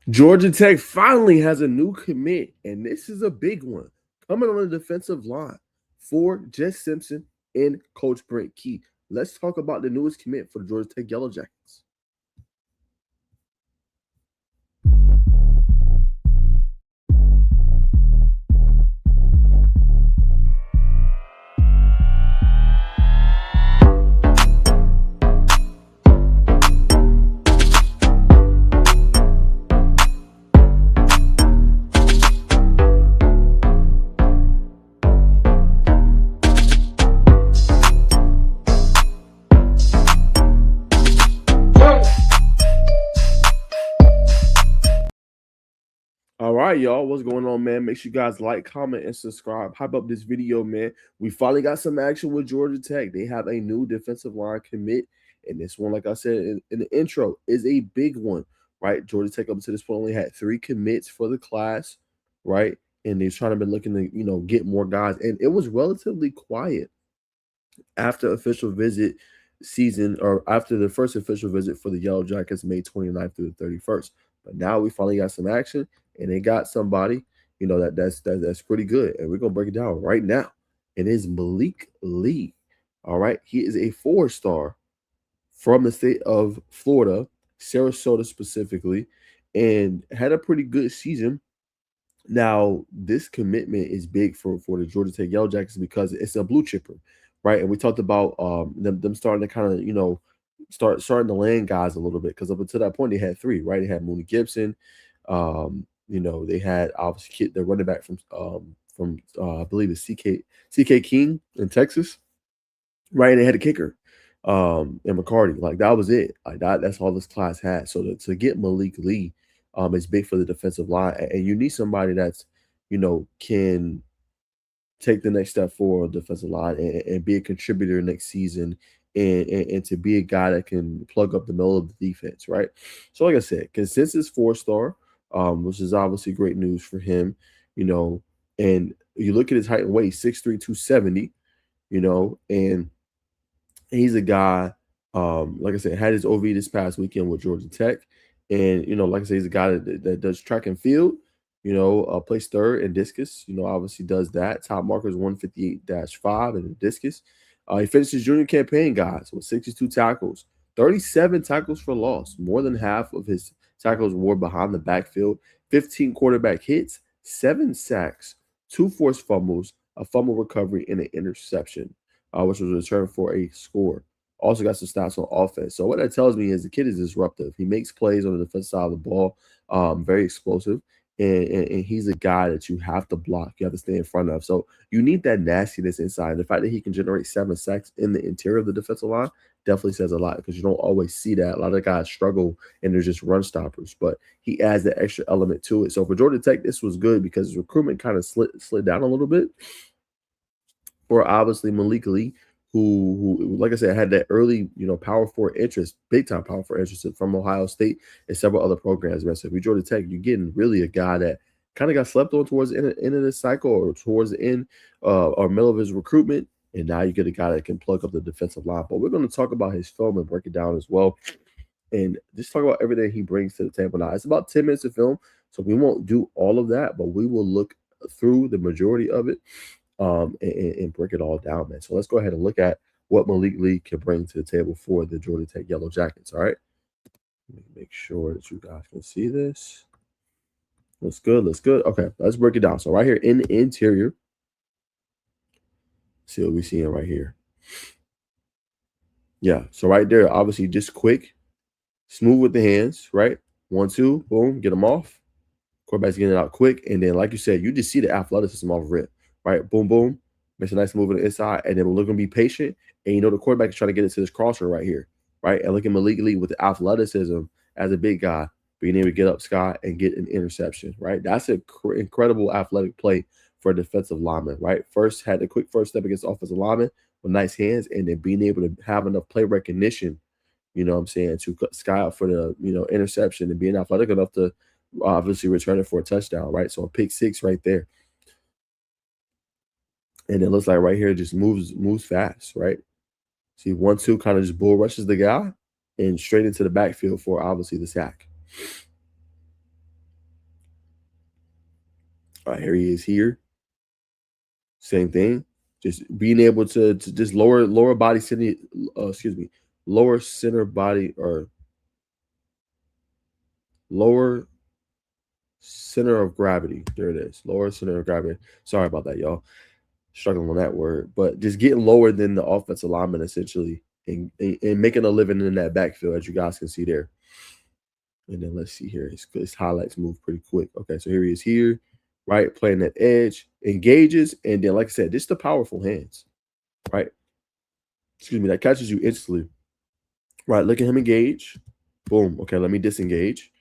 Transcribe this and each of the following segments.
Georgia Tech finally has a new commit, and this is a big one coming on the defensive line for Jess Simpson and Coach Brent Key. Let's talk about the newest commit for the Georgia Tech Yellow Jackets. All right, y'all. What's going on, man? Make sure you guys like, comment, and subscribe. Hype up this video, man. We finally got some action with Georgia Tech. They have a new defensive line commit. And this one, like I said in the intro, is a big one, right? Georgia Tech up to this point only had 3 commits for the class, right? And they're trying to be looking to, get more guys. And it was relatively quiet after official visit season, or after the first official visit for the Yellow Jackets, May 29th through the 31st. But now we finally got some action, and they got somebody, that's pretty good. And we're gonna break it down right now. It is Maleek Lee. All right. He is a 4-star from the state of Florida, Sarasota specifically, and had a pretty good season. Now, this commitment is big for the Georgia Tech Yellow Jackets because it's a blue chipper, right? And we talked about them starting to kind of starting to land guys a little bit, because up until that point they had 3, right? They had Mooney Gibson, they had obviously the running back from I believe it's CK King in Texas, right? And they had a kicker, and McCarty. Like, that was it. Like, that's all this class had. So to get Maleek Lee is big for the defensive line. And you need somebody that's, can take the next step forward defensive line and be a contributor next season, and to be a guy that can plug up the middle of the defense, right? So like I said, consensus 4-star, which is obviously great news for him, and you look at his height and weight, 6'3", 270, and he's a guy, like I said, had his OV this past weekend with Georgia Tech. And, like I said, he's a guy that does track and field, plays third in discus, obviously does that. Top marker is 158-5 in the discus. He finished his junior campaign, guys, with 62 tackles, 37 tackles for loss. More than half of his tackles were behind the backfield, 15 quarterback hits, 7 sacks, 2 forced fumbles, a fumble recovery, and an interception, which was returned for a score. Also got some stats on offense. So what that tells me is the kid is disruptive. He makes plays on the defensive side of the ball, very explosive. And he's a guy that you have to block. You have to stay in front of. So you need that nastiness inside. The fact that he can generate 7 sacks in the interior of the defensive line definitely says a lot, because you don't always see that. A lot of guys struggle and they're just run stoppers, but he adds that extra element to it. So for Georgia Tech, this was good because his recruitment kind of slid down a little bit for obviously Maleek Lee, who, like I said, had that early, Power 4 interest, big time Power 4 interest from Ohio State and several other programs. Man. So if you're Georgia Tech, you're getting really a guy that kind of got slept on towards the end of this cycle, or towards the end or middle of his recruitment. And now you get a guy that can plug up the defensive line. But we're going to talk about his film and break it down as well, and just talk about everything he brings to the table. Now, it's about 10 minutes of film, so we won't do all of that, but we will look through the majority of it, and break it all down, man. So let's go ahead and look at what Maleek Lee can bring to the table for the Georgia Tech Yellow Jackets. All right. Let me make sure that you guys can see this. Looks good. Looks good. Okay, let's break it down. So right here in the interior, see what we're seeing right here. Yeah. So right there, obviously just quick, smooth with the hands, right? 1, 2, boom, get them off. Quarterback's getting it out quick. And then, like you said, you just see the athleticism off rip, right? Boom, boom. Makes a nice move on the inside. And then we're going to be patient. And the quarterback is trying to get it to this crosser right here, right? And look at Maleek Lee with the athleticism as a big guy, being able to get up Scott and get an interception, right? That's an incredible athletic play for a defensive lineman, right? First, had a quick first step against offensive lineman with nice hands, and then being able to have enough play recognition, to sky out for the, interception, and being athletic enough to obviously return it for a touchdown, right? So a pick 6 right there. And it looks like right here just moves fast, right? See, 1, 2 kind of just bull rushes the guy and straight into the backfield for obviously the sack. All right, here he is here. Same thing. Just being able to just lower body center, excuse me, lower center body or lower center of gravity. There it is. Lower center of gravity. Sorry about that, y'all. Struggling on that word, but just getting lower than the offensive lineman essentially, and making a living in that backfield, as you guys can see there. And then let's see here. His highlights move pretty quick. Okay, so here he is here, right? Playing that edge, engages, and then, like I said, just the powerful hands, right? Excuse me, that catches you instantly. Right, look at him engage. Boom. Okay, let me disengage.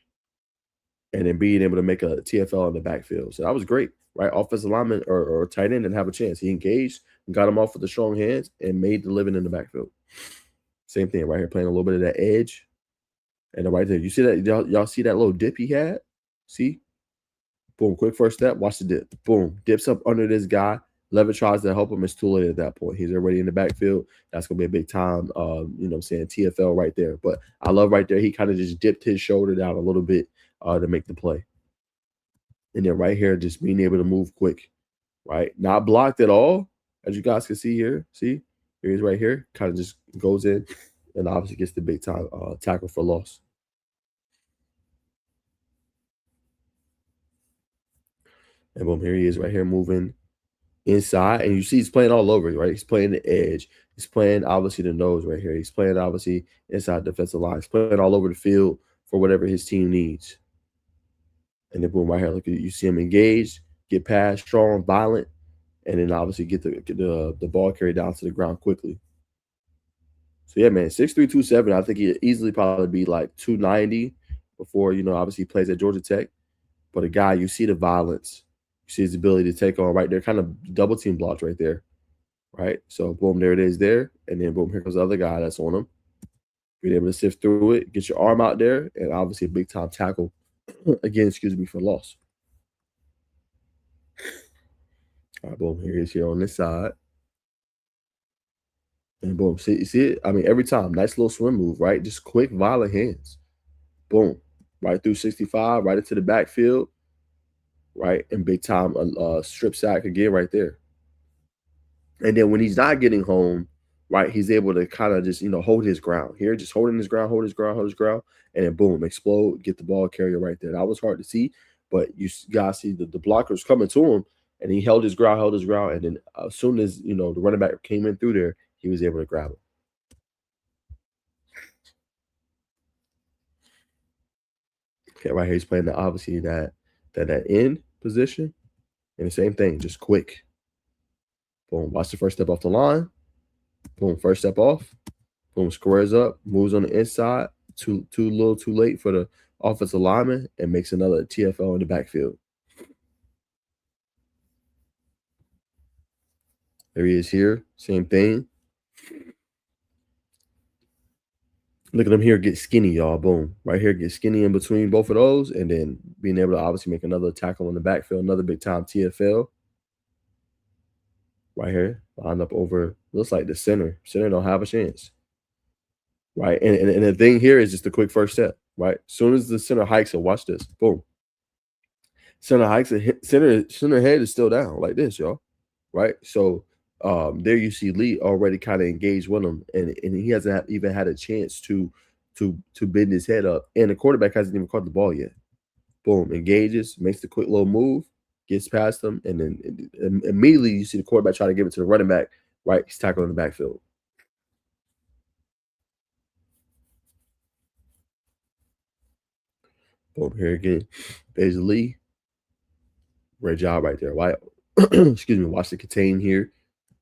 And then being able to make a TFL in the backfield. So that was great, right? Offensive lineman or tight end didn't have a chance. He engaged, got him off with the strong hands, and made the living in the backfield. Same thing right here, playing a little bit of that edge. And then right there, you see that? Y'all see that little dip he had? See? Boom, quick first step. Watch the dip. Boom, dips up under this guy. Lever tries to help him. It's too late at that point. He's already in the backfield. That's going to be a big time, you know what I'm saying, TFL right there. But I love right there, he kind of just dipped his shoulder down a little bit to make the play. And then right here, just being able to move quick, right? Not blocked at all, as you guys can see here. See? Here he is right here. Kind of just goes in and obviously gets the big time tackle for loss. And boom, here he is right here moving inside. And you see he's playing all over, right? He's playing the edge. He's playing obviously the nose right here. He's playing obviously inside defensive line. He's playing all over the field for whatever his team needs. And then boom, right here, look at you see him engaged, get past, strong, violent, and then obviously get the ball carried down to the ground quickly. So yeah, man, 6'3", 270. I think he'd easily probably be like 290 before, you know, obviously he plays at Georgia Tech. But a guy, you see the violence, you see his ability to take on right there, kind of double team blocks right there. Right? So boom, there it is there. And then boom, here comes the other guy that's on him. Being able to sift through it, get your arm out there, and obviously a big time tackle. Again, excuse me, for loss. All right, boom, here he is here on this side. And boom, see it? I mean, every time, nice little swim move, right? Just quick, violent hands. Boom, right through 65, right into the backfield, right? And big time strip sack again right there. And then when he's not getting home, right, he's able to kind of just, you know, hold his ground here, just holding his ground, hold his ground, hold his ground, and then boom, explode, get the ball carrier right there. That was hard to see, but you guys see the blockers coming to him, and he held his ground, and then as soon as, you know, the running back came in through there, he was able to grab him. Okay, right here, he's playing the obviously that end position, and the same thing, just quick. Boom, watch the first step off the line. Boom, first step off. Boom, squares up, moves on the inside, too little, too late for the offensive lineman, and makes another TFL in the backfield. There he is here, same thing. Look at him here get skinny, y'all. Boom, right here, get skinny in between both of those, and then being able to obviously make another tackle in the backfield, another big time TFL. Right here, lined up over, looks like the center. Center don't have a chance. Right, and the thing here is just a quick first step, right? As soon as the center hikes it, watch this, boom. Center hikes it, center head is still down like this, y'all. Right? So there you see Lee already kind of engaged with him, and he hasn't even had a chance to bend his head up, and the quarterback hasn't even caught the ball yet. Boom, engages, makes the quick little move, gets past him, and then immediately you see the quarterback try to give it to the running back. Right, he's tackling the backfield. Boom, here again, there's Lee. Great job right there. Right? Excuse me. Watch the contain here.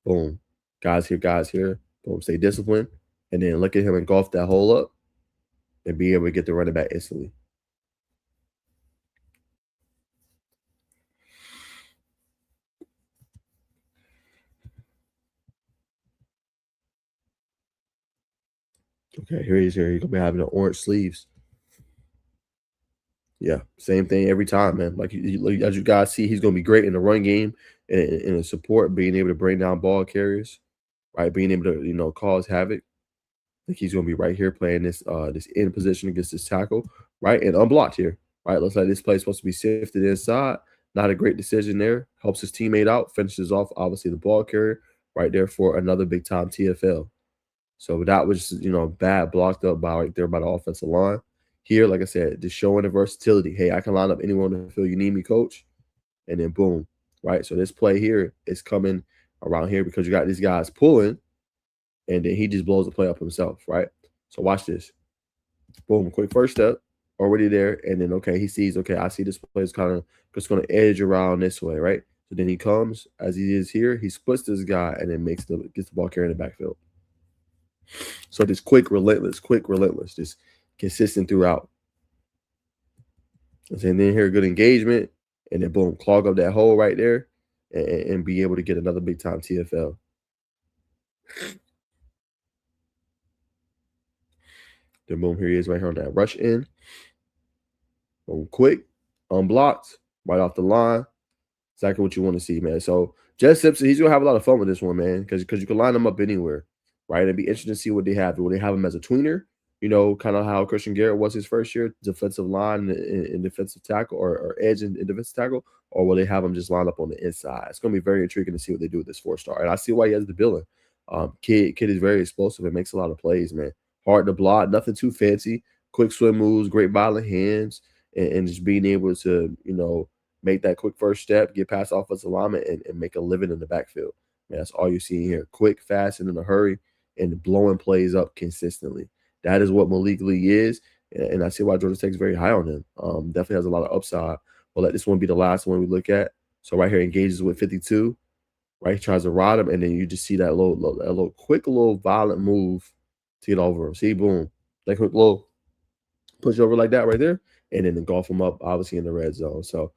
Boom. Guys here, guys here. Boom. Stay disciplined. And then look at him engulf that hole up and be able to get the running back instantly. Okay, here he is here. He's gonna be having the orange sleeves. Yeah, same thing every time, man. Like, as you guys see, he's gonna be great in the run game and in the support, being able to bring down ball carriers, right? Being able to, you know, cause havoc. I think he's gonna be right here playing this end position against this tackle, right? And unblocked here, right? Looks like this play is supposed to be sifted inside, Not a great decision there. Helps his teammate out, finishes off, obviously, the ball carrier right there for another big-time TFL. So that was, bad blocked up by right there by the offensive line. Here, like I said, just showing the versatility. Hey, I can line up anyone in the field you need me, coach. And then boom, right? So this play here is coming around here because you got these guys pulling, and then he just blows the play up himself, right? So watch this. Boom, quick first step, already there. And then, okay, he sees, okay, I see this play is kind of just going to edge around this way, right? So then he comes, as he is here, he splits this guy and then gets the ball carrier in the backfield. So just quick, relentless, just consistent throughout. And then here, good engagement, and then boom, clog up that hole right there and be able to get another big-time TFL. Then boom, here he is right here on that rush in. Boom, quick, unblocked, right off the line. Exactly what you want to see, man. So Jess Simpson, he's gonna have a lot of fun with this one, man, because you can line them up anywhere, right? It'd be interesting to see what they have. Will they have him as a tweener? Kind of how Christian Garrett was his first year, defensive line and defensive tackle or edge and defensive tackle, or will they have him just line up on the inside? It's gonna be very intriguing to see what they do with this 4-star. And I see why he has the billing. Kid is very explosive and makes a lot of plays, man. Hard to block, nothing too fancy, quick swim moves, great violent hands, and just being able to, make that quick first step, get past offensive lineman, and make a living in the backfield. Man, that's all you're seeing here. Quick, fast, and in a hurry, and blowing plays up consistently. That is what Maleek Lee is, and I see why Georgia Tech is very high on him. Definitely has a lot of upside. We'll let this one be the last one we look at. So right here, engages with 52. Right, he tries to ride him, and then you just see that little quick, little violent move to get over him. See, boom, that quick little push over like that right there, and then engulf him up, obviously in the red zone. So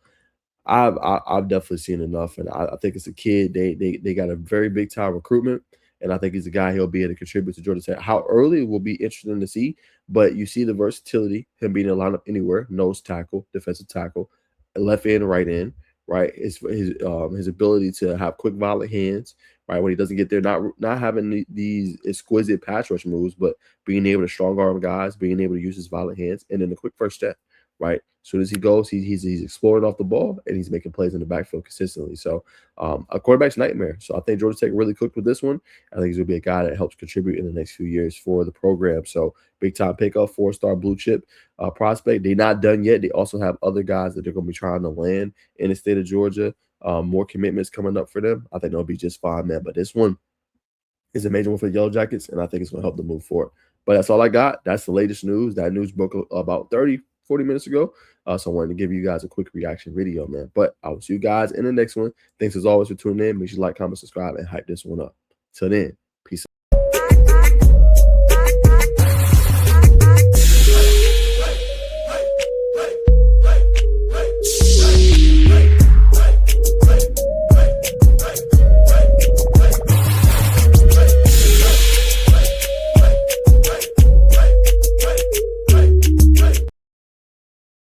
I've definitely seen enough, and I think it's a kid. They got a very big time recruitment, and I think he's a guy he'll be able to contribute to Georgia Tech. How early will be interesting to see, but you see the versatility, him being able to line up anywhere, nose tackle, defensive tackle, left end, right end, right? His ability to have quick, violent hands, right? When he doesn't get there, not having these exquisite pass rush moves, but being able to strong arm guys, being able to use his violent hands, and then the quick first step. Right, as soon as he goes, he's exploring off the ball and he's making plays in the backfield consistently. So, a quarterback's nightmare. So I think Georgia Tech really cooked with this one. I think he's gonna be a guy that helps contribute in the next few years for the program. So big time pickup, 4-star blue chip prospect. They're not done yet. They also have other guys that they're gonna be trying to land in the state of Georgia. More commitments coming up for them. I think they'll be just fine, man. But this one is a major one for the Yellow Jackets, and I think it's gonna help them move forward. But that's all I got. That's the latest news. That news broke about 40 minutes ago. So I wanted to give you guys a quick reaction video, man. But I will see you guys in the next one. Thanks as always for tuning in. Make sure you like, comment, subscribe, and hype this one up. Till then, peace out.